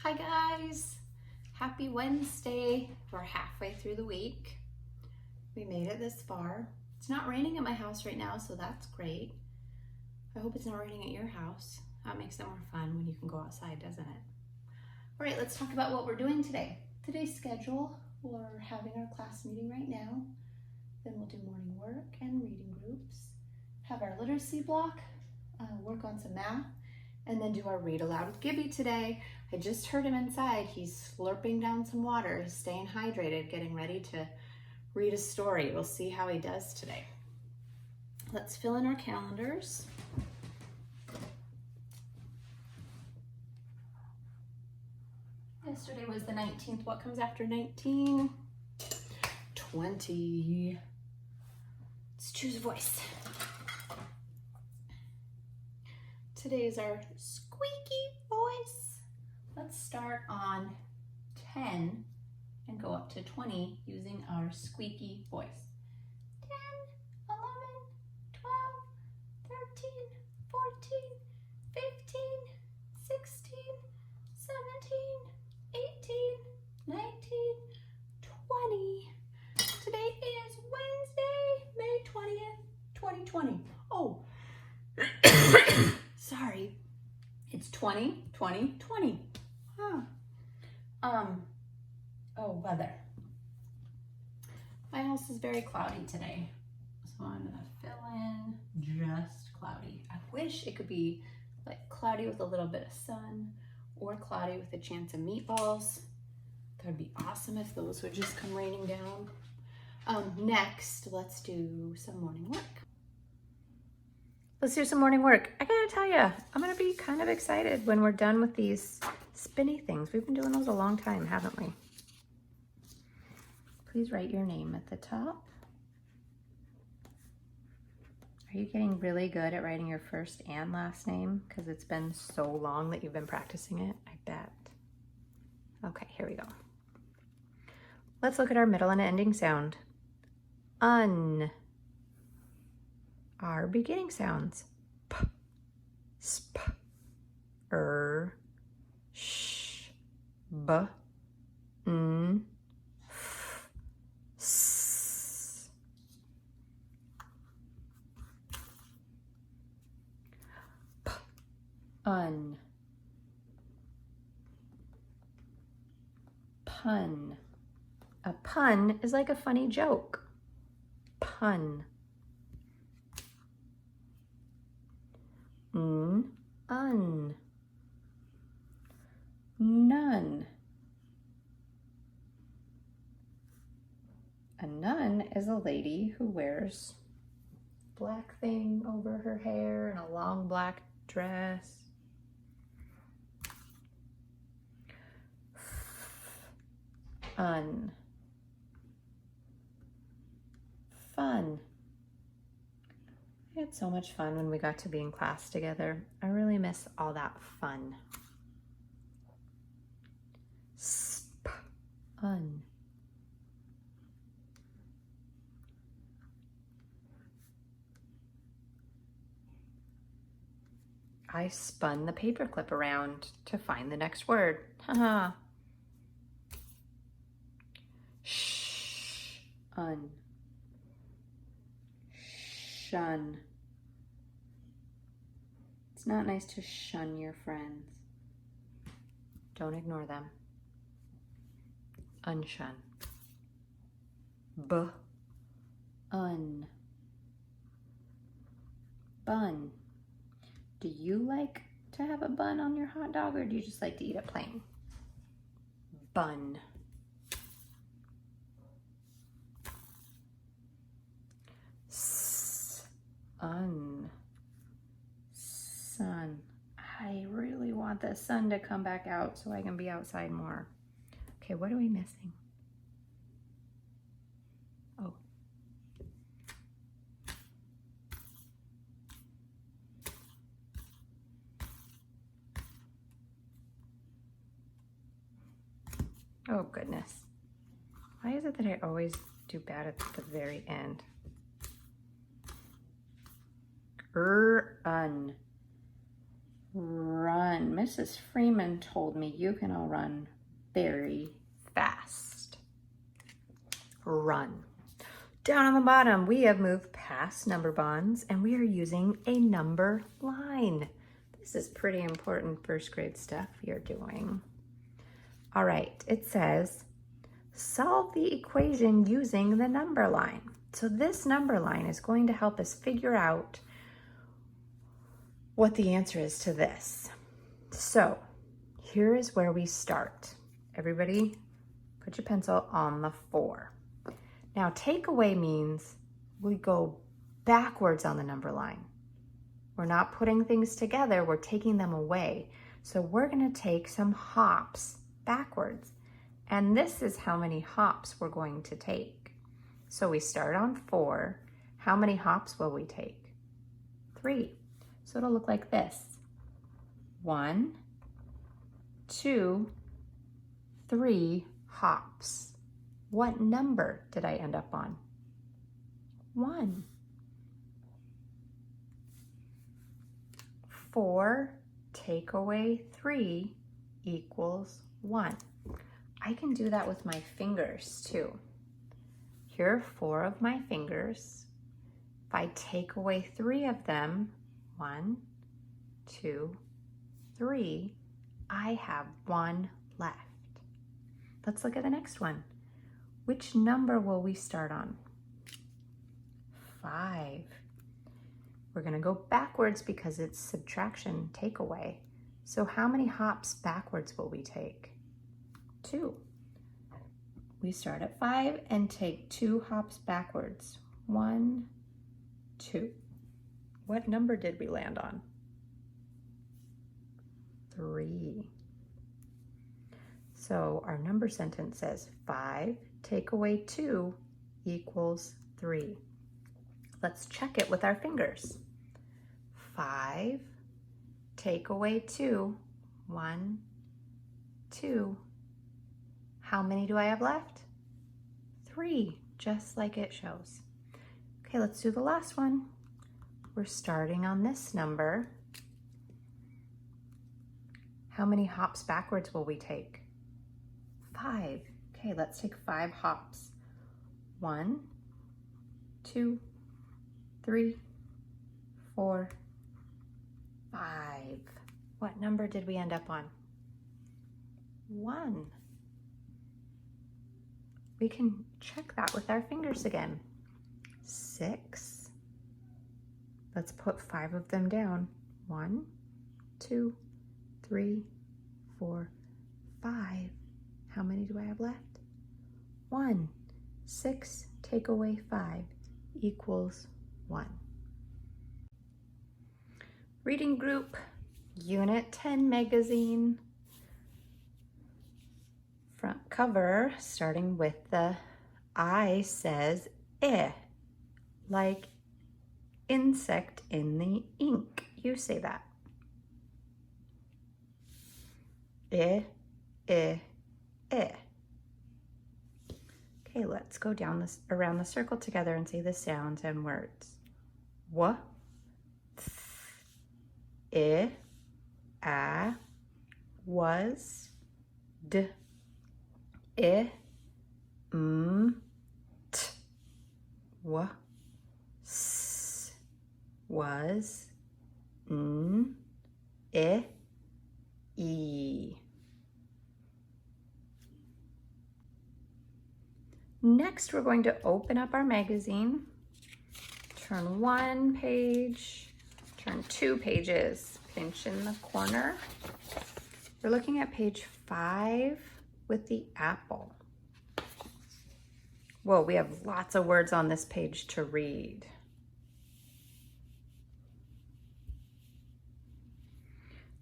Hi guys, happy Wednesday. We're halfway through the week. We made it this far. It's not raining at my house right now, so that's great. I hope it's not raining at your house. That makes it more fun when you can go outside, doesn't it? All right, let's talk about what we're doing today. Today's schedule, we're having our class meeting right now. Then we'll do morning work and reading groups, have our literacy block, work on some math, and then do our read aloud with Gibby today. I just heard him inside. He's slurping down some water, staying hydrated, getting ready to read a story. We'll see how he does today. Let's fill in our calendars. Yesterday was the 19th. What comes after 19? 20. Let's choose a voice. Today is our squeaky voice. Let's start on 10 and go up to 20 using our squeaky voice. 10, 11, 12, 13, 14, 15, 16, 17, 18, 19, 20. Today is Wednesday, May 20th, 2020. Oh, sorry. It's 20, 20, 20. Huh. Oh, weather. My house is very cloudy today, so I'm gonna fill in just cloudy. I wish it could be like cloudy with a little bit of sun or cloudy with a chance of meatballs. That'd be awesome if those would just come raining down. Next, let's do some morning work. Let's do some morning work. I gotta tell you, I'm gonna be kind of excited when we're done with these spinny things. We've been doing those a long time, haven't we? Please write your name at the top. Are you getting really good at writing your first and last name? Because it's been so long that you've been practicing it, I bet. Okay, here we go. Let's look at our middle and ending sound. Un. Our beginning sounds. P, sp, sh, b, n, f, s. P, un. Pun. A pun is like a funny joke. Pun. Un. Nun. A nun is a lady who wears black thing over her hair and a long black dress. Un. Fun. We had so much fun when we got to be in class together. I really miss all that fun. Un. I spun the paperclip around to find the next word. Haha. Un. Shun. It's not nice to shun your friends. Don't ignore them. Unshun. Un. Bun. Do you like to have a bun on your hot dog, or do you just like to eat it plain? Bun. Sun. I really want the sun to come back out so I can be outside more. Okay, what are we missing? Oh. Oh goodness. Why is it that I always do bad at the very end? Un. run. Mrs. Freeman told me you can all run very fast. Run. Down on the bottom, we have moved past number bonds and we are using a number line. This is pretty important first grade stuff you're doing. All right, it says, solve the equation using the number line. So this number line is going to help us figure out what the answer is to this. So here is where we start. Everybody put your pencil on the 4. Now take away means we go backwards on the number line. We're not putting things together, we're taking them away. So we're gonna take some hops backwards. And this is how many hops we're going to take. So we start on 4. How many hops will we take? 3. So it'll look like this. 1, 2, 3 hops. What number did I end up on? 1. 4 take away 3 equals 1. I can do that with my fingers too. Here are 4 of my fingers. If I take away 3 of them, 1, 2, 3, I have 1 left. Let's look at the next one. Which number will we start on? 5. We're gonna go backwards because it's subtraction, take away. So how many hops backwards will we take? 2. We start at 5 and take 2 hops backwards. 1, 2. What number did we land on? 3. So our number sentence says 5 take away 2 equals 3. Let's check it with our fingers. 5 take away 2, 1, 2. How many do I have left? 3, just like it shows. Okay, let's do the last one. We're starting on this number. How many hops backwards will we take? 5. Okay, let's take 5 hops. 1, 2, 3, 4, 5. What number did we end up on? 1. We can check that with our fingers again. 6. Let's put 5 of them down. 1, 2, 3, 4, 5. How many do I have left? 1. 6 take away 5 equals 1. Reading group, Unit 10 magazine. Front cover, starting with the I says eh, like insect in the ink. You say that. Eh, eh, eh. Okay, let's go down this around the circle together and say the sounds and words. W, th, I, was, d, I, t, w, s, was, n, I, e. Next, we're going to open up our magazine, turn 1 page, turn 2 pages, pinch in the corner. We're looking at page 5 with the apple. Whoa, we have lots of words on this page to read.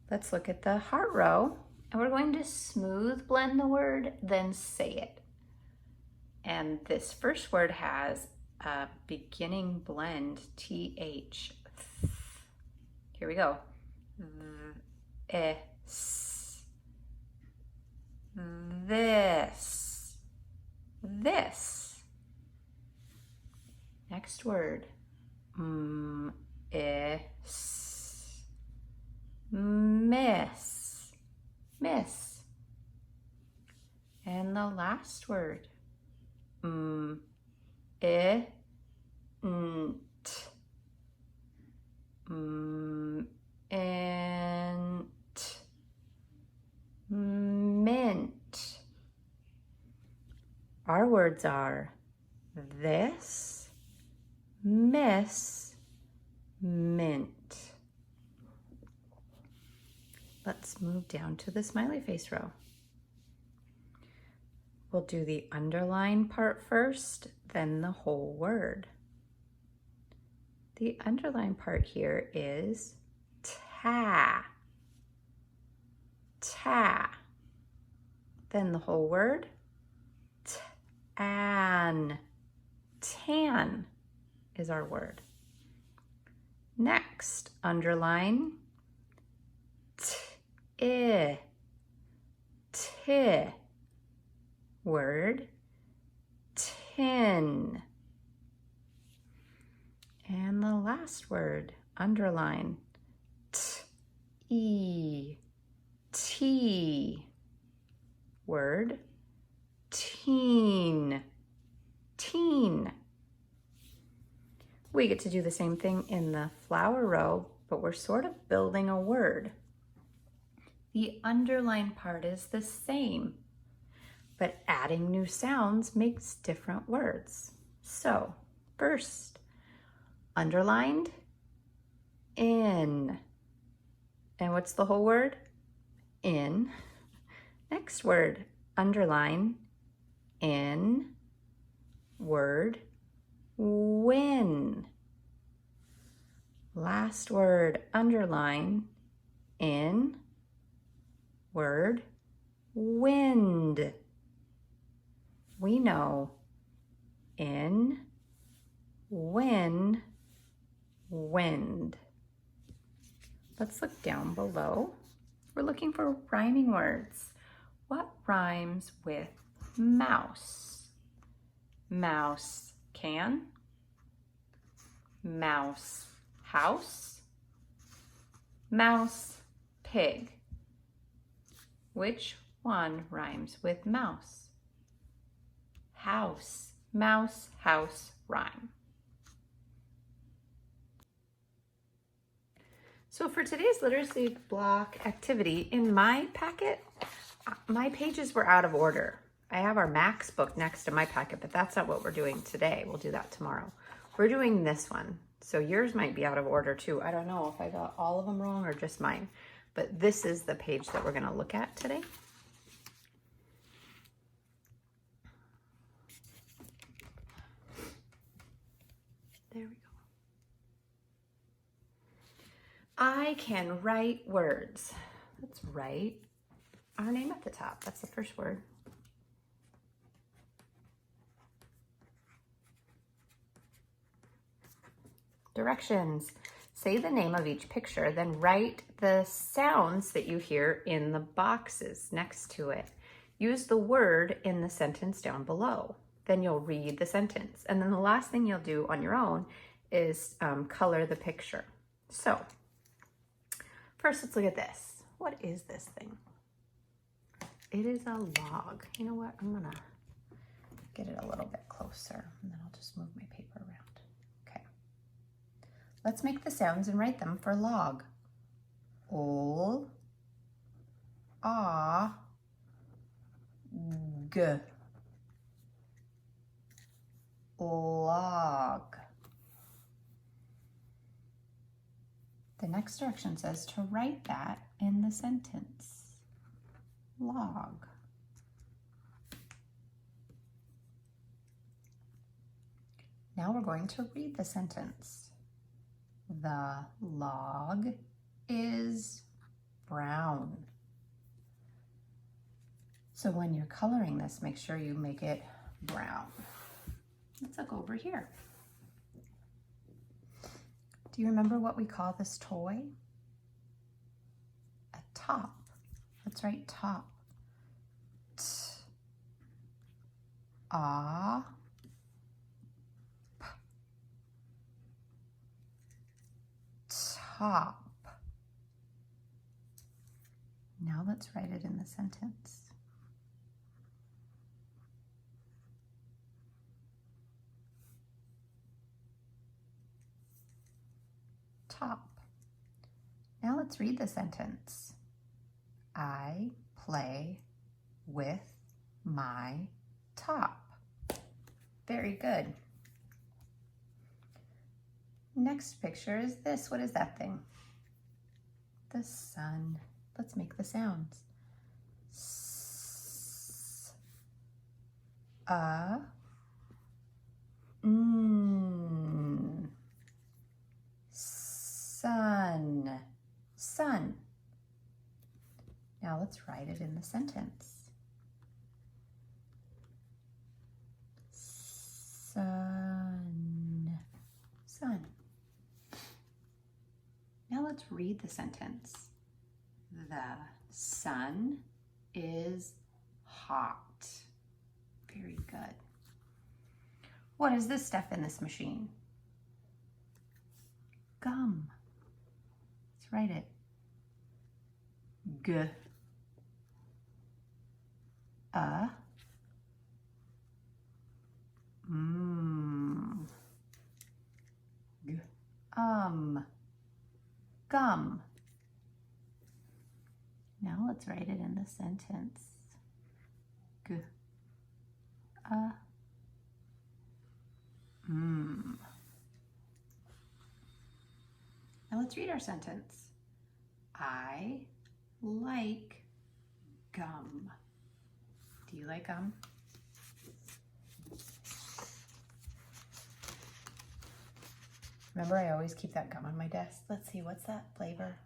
Let's look at the heart row, and we're going to smooth blend the word, then say it. And this first word has a beginning blend, TH. Here we go. This. This. Next word. Is. miss. And the last word, int, int, mint. Our words are this, miss, mint. Let's move down to the smiley face row. We'll do the underline part first, then the whole word. The underline part here is ta, ta. Then the whole word, tan, tan is our word. Next, underline ti, ti. Word, tin. And the last word, underline, tea, word, teen, teen. We get to do the same thing in the flower row, but we're sort of building a word. The underline part is the same, but adding new sounds makes different words. So first, underlined, in. And what's the whole word? In. Next word, underline, in, word, win. Last word, underline, in, word, wind. We know in, win, wind. Let's look down below. We're looking for rhyming words. What rhymes with mouse? Mouse can, mouse house, mouse pig. Which one rhymes with mouse? House, mouse, house, rhyme. So for today's literacy block activity, in my packet, my pages were out of order. I have our Max book next to my packet, but that's not what we're doing today. We'll do that tomorrow. We're doing this one. So yours might be out of order too. I don't know if I got all of them wrong or just mine, but this is the page that we're gonna look at today. There we go. I can write words. Let's write our name at the top. That's the first word. Directions. Say the name of each picture, then write the sounds that you hear in the boxes next to it. Use the word in the sentence down below. Then you'll read the sentence. And then the last thing you'll do on your own is color the picture. So first, let's look at this. What is this thing? It is a log. You know what? I'm gonna get it a little bit closer and then I'll just move my paper around. Okay. Let's make the sounds and write them for log. Ol, ah, g. Log. The next direction says to write that in the sentence. Log. Now we're going to read the sentence. The log is brown. So when you're coloring this, make sure you make it brown. Let's look over here. Do you remember what we call this toy? A top. Let's write top. T, a, p. Top. Now let's write it in the sentence. Top. Now let's read the sentence. I play with my top. Very good. Next picture is this. What is that thing? The sun. Let's make the sounds. S, sun. Sun. Now let's write it in the sentence. Sun. Sun. Now let's read the sentence. The sun is hot. Very good. What is this stuff in this machine? Gum. Let's write it. G. G. Gum. Now let's write it in the sentence. G. Now let's read our sentence. I like gum. Do you like gum? Remember, I always keep that gum on my desk. Let's see, what's that flavor?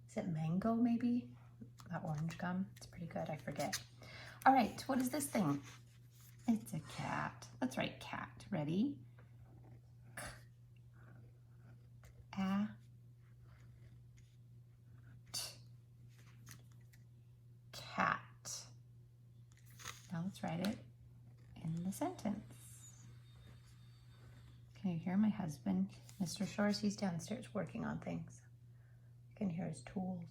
Is it mango, maybe? That orange gum? It's pretty good, I forget. All right, what is this thing? It's a cat. Let's write cat. Ready? K. A. T. Cat. Now let's write it in the sentence. Can you hear my husband? Mr. Shores, he's downstairs working on things. You can hear his tools.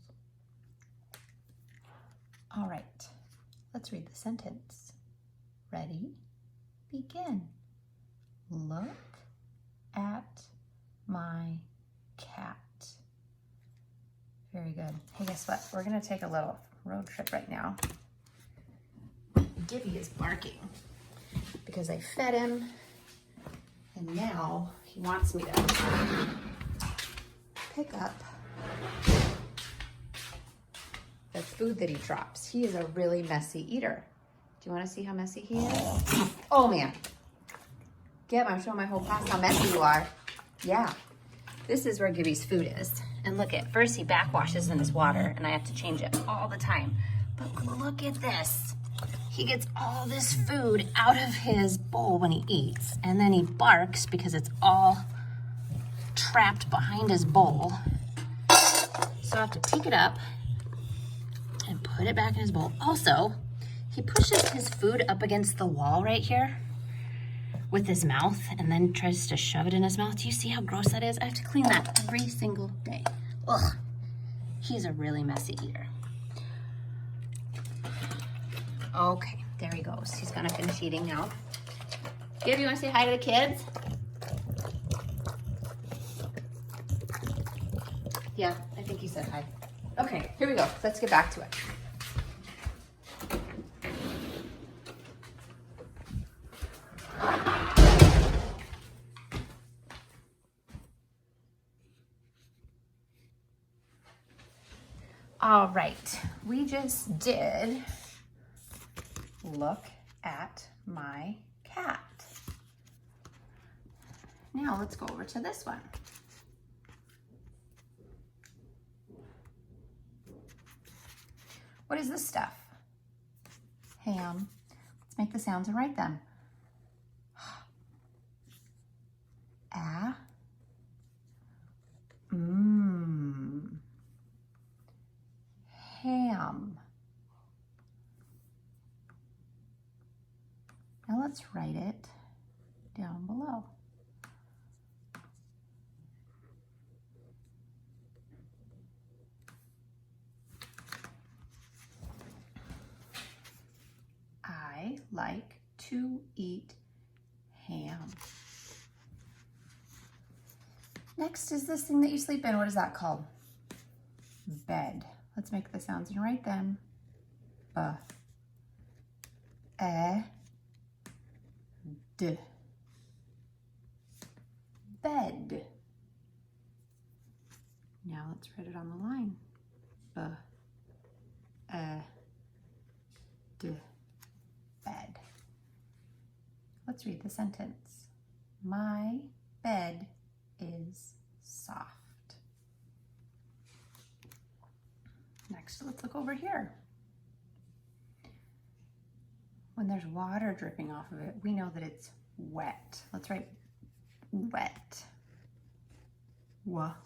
All right, let's read the sentence. Ready? Begin. Look at my cat. Very good. Hey, guess what? We're gonna take a little road trip right now. Gibby is barking because I fed him and now he wants me to pick up the food that he drops. He is a really messy eater. Do you want to see how messy he is? Oh man. Gib, I'm showing my whole class how messy you are. Yeah. This is where Gibby's food is. And look at, first he backwashes in his water and I have to change it all the time. But look at this. He gets all this food out of his bowl when he eats. And then he barks because it's all trapped behind his bowl. So I have to pick it up and put it back in his bowl. Also, he pushes his food up against the wall right here with his mouth and then tries to shove it in his mouth. Do you see how gross that is? I have to clean that every single day. Ugh. He's a really messy eater. Okay, there he goes. He's gonna finish eating now. Gib, you wanna say hi to the kids? Yeah, I think he said hi. Okay, here we go. Let's get back to it. All right, we just did look at my cat. Now let's go over to this one. What is this stuff? Ham. Let's make the sounds and write them. A. Ham. Now let's write it down below. like to eat ham. Next is this thing that you sleep in. What is that called? Bed. Let's make the sounds and write them. B-E-D. Bed. Now let's write it on the line. B-E-D. Bed. Let's read the sentence. My bed is soft. Next, let's look over here. When there's water dripping off of it, we know that it's wet. Let's write wet. W-E-T.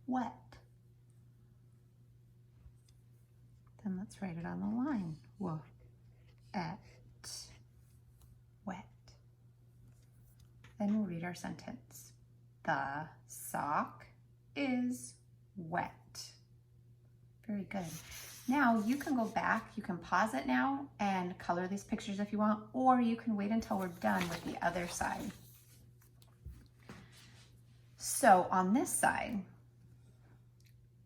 Wet. Then let's write it on the line. W-E-T. Wet. Then we'll read our sentence. The sock is wet. Very good. Now you can go back, you can pause it now and color these pictures if you want, or you can wait until we're done with the other side. So on this side,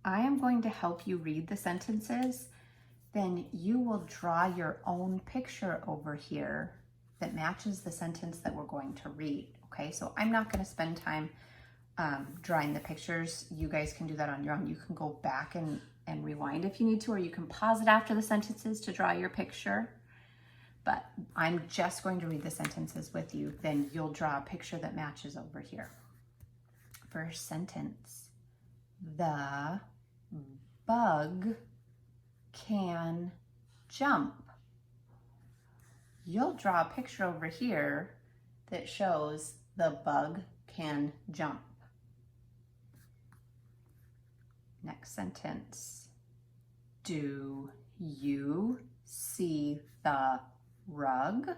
I am going to help you read the sentences. Then you will draw your own picture over here that matches the sentence that we're going to read. Okay, so I'm not going to spend time drawing the pictures. You guys can do that on your own. You can go back and rewind if you need to, or you can pause it after the sentences to draw your picture. But I'm just going to read the sentences with you. Then you'll draw a picture that matches over here. First sentence. The bug can jump. You'll draw a picture over here that shows the bug can jump. Next sentence. Do you see the rug?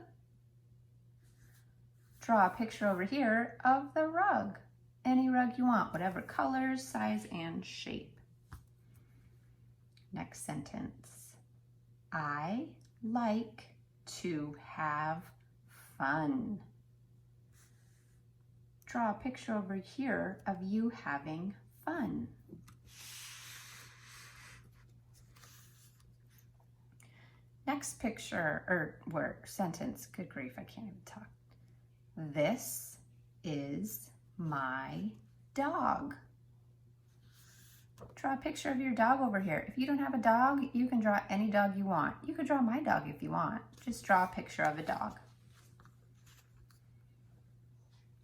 Draw a picture over here of the rug. Any rug you want, whatever colors, size, and shape. Next sentence. I like to have fun. Draw a picture over here of you having fun. Next picture, or sentence, good grief, I can't even talk. This is my dog. Draw a picture of your dog over here. If you don't have a dog, you can draw any dog you want. You could draw my dog if you want. Just draw a picture of a dog.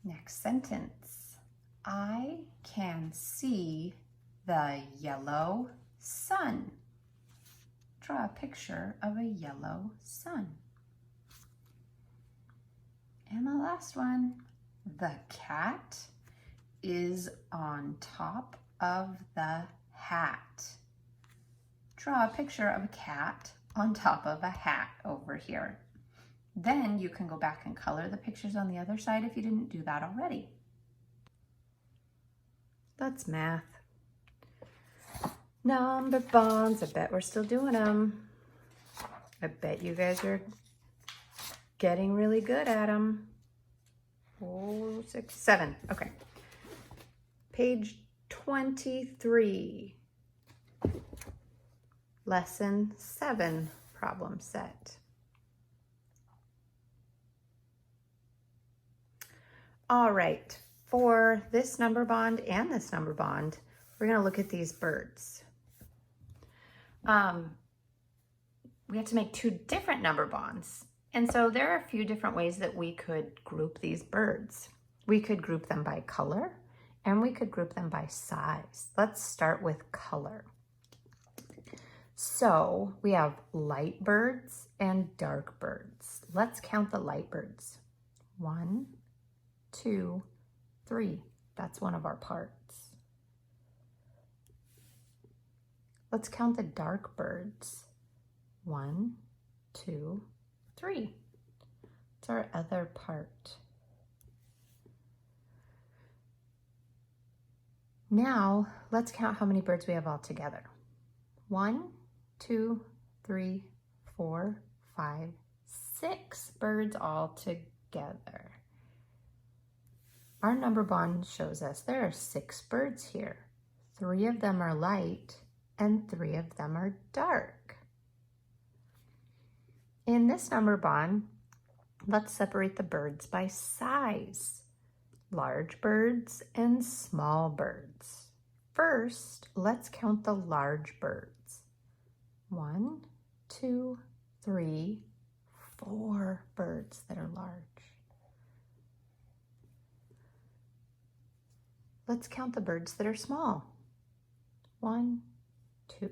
Next sentence. I can see the yellow sun. Draw a picture of a yellow sun. And the last one. The cat is on top of the hat. Draw a picture of a cat on top of a hat over here. Then you can go back and color the pictures on the other side if you didn't do that already. That's math. Number bonds, I bet we're still doing them. I bet you guys are getting really good at them. 4, 6, 7, okay. Page 23. Lesson 7, problem set. All right, for this number bond and this number bond, we're gonna look at these birds. We have to make 2 different number bonds. And so there are a few different ways that we could group these birds. We could group them by color and we could group them by size. Let's start with color. So we have light birds and dark birds. Let's count the light birds. 1, 2, 3. That's one of our parts. Let's count the dark birds. 1, 2, 3. It's our other part. Now, let's count how many birds we have all together. 1, 2, 3, 4, 5, 6 birds all together. Our number bond shows us there are 6 birds here. 3 of them are light and 3 of them are dark. In this number bond, let's separate the birds by size. Large birds and small birds. First, let's count the large birds. 1, 2, 3, 4 birds that are large. Let's count the birds that are small. 1, 2.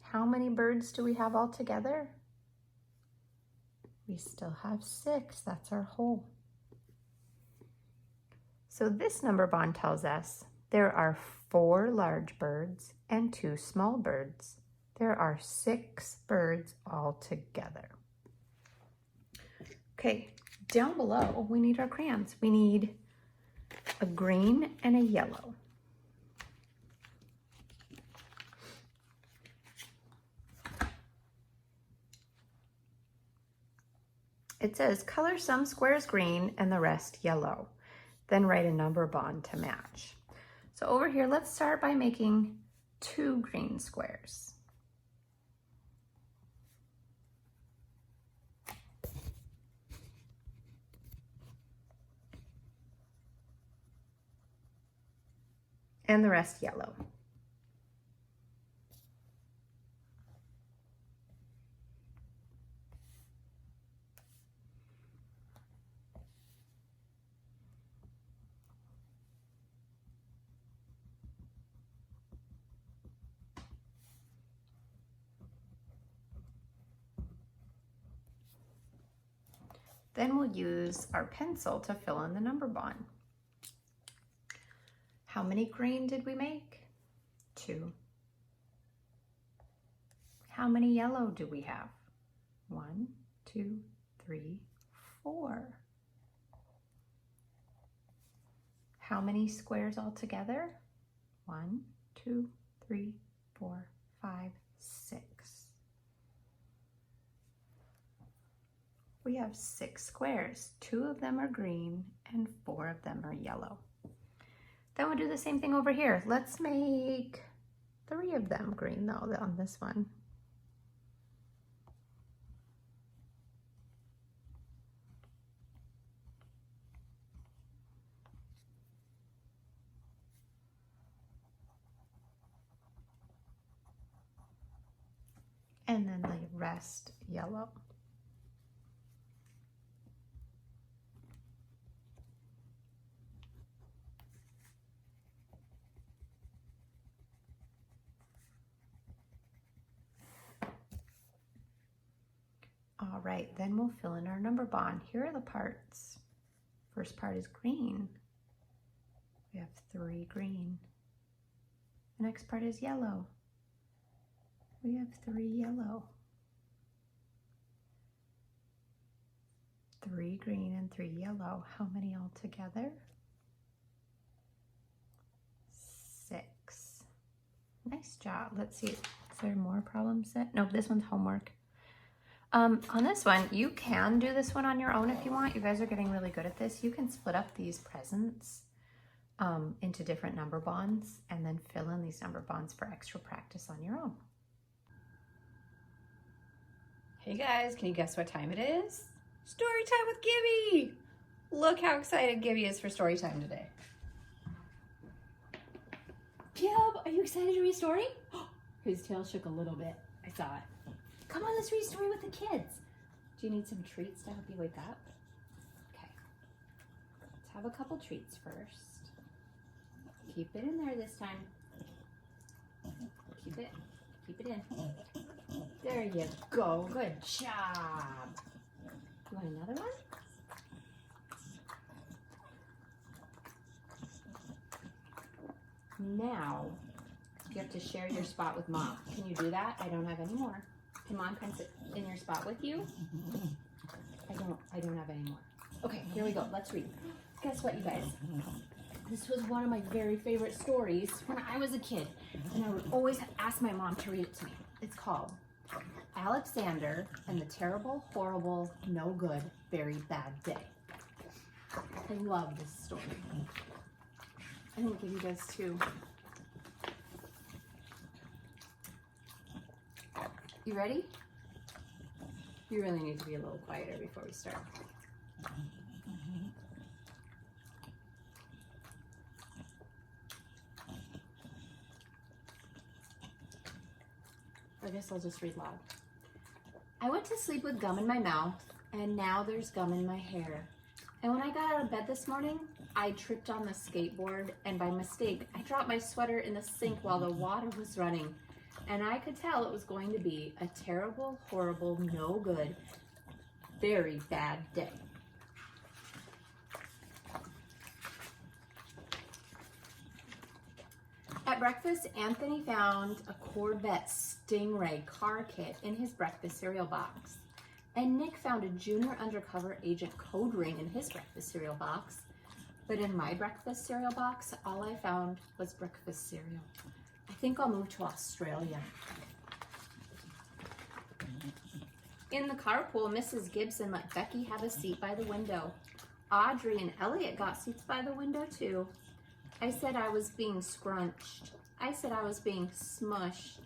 How many birds do we have all together? We still have 6. That's our whole. So this number bond tells us there are 4 large birds and 2 small birds. There are 6 birds all together. Okay, down below we need our crayons. We need a green and a yellow. It says color some squares green and the rest yellow. Then write a number bond to match. So over here, let's start by making 2 green squares. And the rest yellow. Then we'll use our pencil to fill in the number bond. How many green did we make? 2. How many yellow do we have? 1, 2, 3, 4. How many squares all together? 1, 2, 3, 4, 5, 6. We have 6 squares. 2 of them are green and 4 of them are yellow. Then we'll do the same thing over here. Let's make 3 of them green though on this one. And then the rest yellow. All right, then we'll fill in our number bond. Here are the parts. First part is green. We have 3 green. The next part is yellow. We have 3 yellow. 3 green and 3 yellow. How many all together? 6. Nice job. Let's see, is there more problems set? No, this one's homework. On this one, you can do this one on your own if you want. You guys are getting really good at this. You can split up these presents into different number bonds and then fill in these number bonds for extra practice on your own. Hey guys, can you guess what time it is? Story time with Gibby! Look how excited Gibby is for story time today. Gib, are you excited to read a story? His tail shook a little bit. I saw it. Come on, let's read a story with the kids. Do you need some treats to help you wake up? Okay. Let's have a couple treats first. Keep it in there this time. Keep it in. There you go. Good job. You want another one? Now, you have to share your spot with Mom. Can you do that? I don't have any more. Can Mom come sit in your spot with you? I don't have any more. Okay, here we go. Let's read. Guess what, you guys? This was one of my very favorite stories when I was a kid, and I would always ask my mom to read it to me. It's called Alexander and the Terrible, Horrible, No Good, Very Bad Day. I love this story. I think Gibby does too. You ready? You really need to be a little quieter before we start. I guess I'll just read loud. I went to sleep with gum in my mouth, and now there's gum in my hair. And when I got out of bed this morning, I tripped on the skateboard, and by mistake, I dropped my sweater in the sink while the water was running. And I could tell it was going to be a terrible, horrible, no good, very bad day. At breakfast, Anthony found a Corvette Stingray car kit in his breakfast cereal box. And Nick found a junior undercover agent code ring in his breakfast cereal box. But in my breakfast cereal box, all I found was breakfast cereal. I think I'll move to Australia. In the carpool, Mrs. Gibson let Becky have a seat by the window. Audrey and Elliot got seats by the window too. I said I was being scrunched. I said I was being smushed.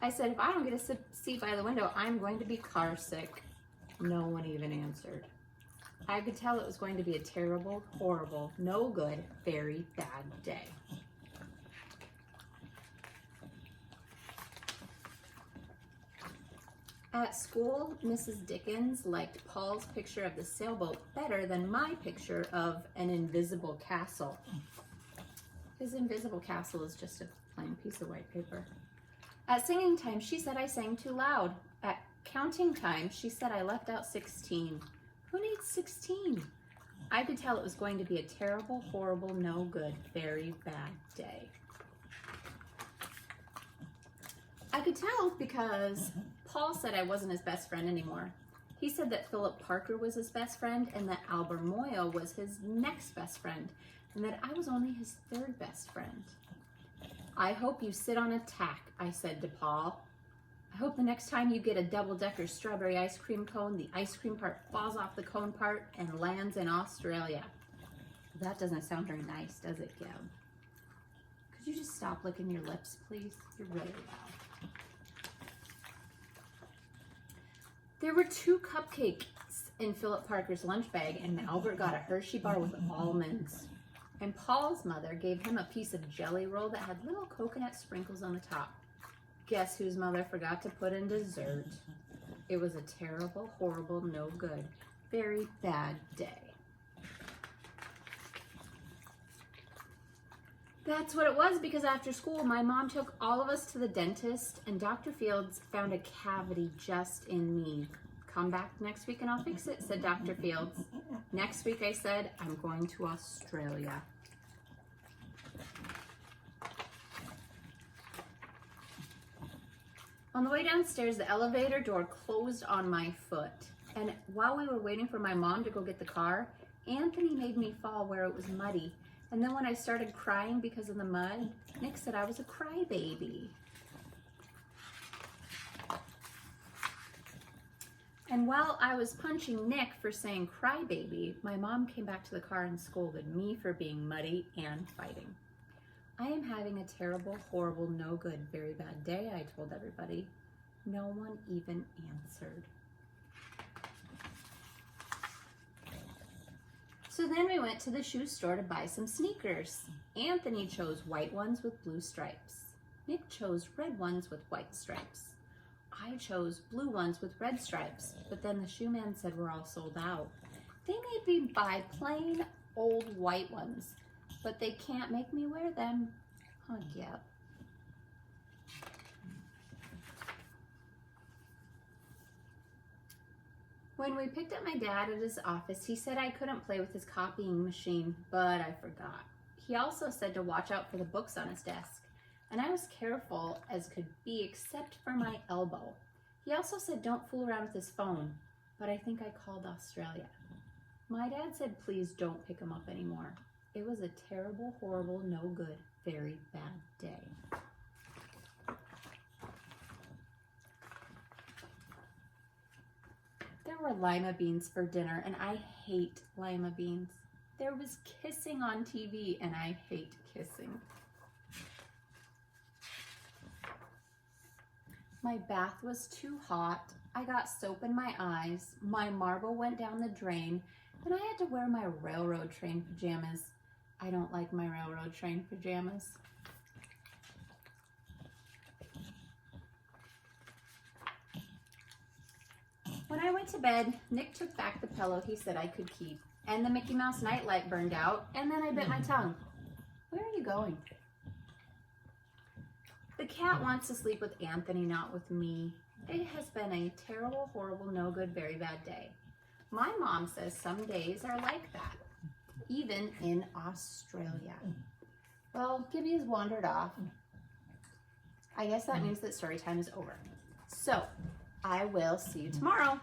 I said if I don't get a seat by the window, I'm going to be car sick. No one even answered. I could tell it was going to be a terrible, horrible, no good, very bad day. At school, Mrs. Dickens liked Paul's picture of the sailboat better than my picture of an invisible castle. His invisible castle is just a plain piece of white paper. At singing time, she said I sang too loud. At counting time, she said I left out 16. Who needs 16? I could tell it was going to be a terrible, horrible, no good, very bad day. I could tell because Paul said I wasn't his best friend anymore. He said that Philip Parker was his best friend and that Albert Moyle was his next best friend and that I was only his third best friend. I hope you sit on a tack, I said to Paul. I hope the next time you get a double-decker strawberry ice cream cone, the ice cream part falls off the cone part and lands in Australia. That doesn't sound very nice, does it, Gib? Could you just stop licking your lips, please? You're really loud. There were 2 cupcakes in Philip Parker's lunch bag, and Albert got a Hershey bar with almonds. And Paul's mother gave him a piece of jelly roll that had little coconut sprinkles on the top. Guess whose mother forgot to put in dessert? It was a terrible, horrible, no good, very bad day. That's what it was because after school, my mom took all of us to the dentist and Dr. Fields found a cavity just in me. Come back next week and I'll fix it, said Dr. Fields. Next week, I said, I'm going to Australia. On the way downstairs, the elevator door closed on my foot. And while we were waiting for my mom to go get the car, Anthony made me fall where it was muddy. And then when I started crying because of the mud, Nick said I was a crybaby. And while I was punching Nick for saying crybaby, my mom came back to the car and scolded me for being muddy and fighting. I am having a terrible, horrible, no good, very bad day, I told everybody. No one even answered. So then we went to the shoe store to buy some sneakers. Anthony chose white ones with blue stripes. Nick chose red ones with white stripes. I chose blue ones with red stripes, but then the shoe man said we're all sold out. They made me buy plain old white ones, but they can't make me wear them. Oh, yep. When we picked up my dad at his office, he said I couldn't play with his copying machine, but I forgot. He also said to watch out for the books on his desk, and I was careful as could be except for my elbow. He also said don't fool around with his phone, but I think I called Australia. My dad said please don't pick him up anymore. It was a terrible, horrible, no good, very bad day. There were lima beans for dinner, and I hate lima beans. There was kissing on TV, and I hate kissing. My bath was too hot. I got soap in my eyes. My marble went down the drain, and I had to wear my railroad train pajamas. I don't like my railroad train pajamas. When I went to bed, Nick took back the pillow he said I could keep, and the Mickey Mouse nightlight burned out, and then I bit my tongue. Where are you going? The cat wants to sleep with Anthony, not with me. It has been a terrible, horrible, no good, very bad day. My mom says some days are like that, even in Australia. Well, Gibby has wandered off. I guess that means that story time is over. So, I will see you tomorrow.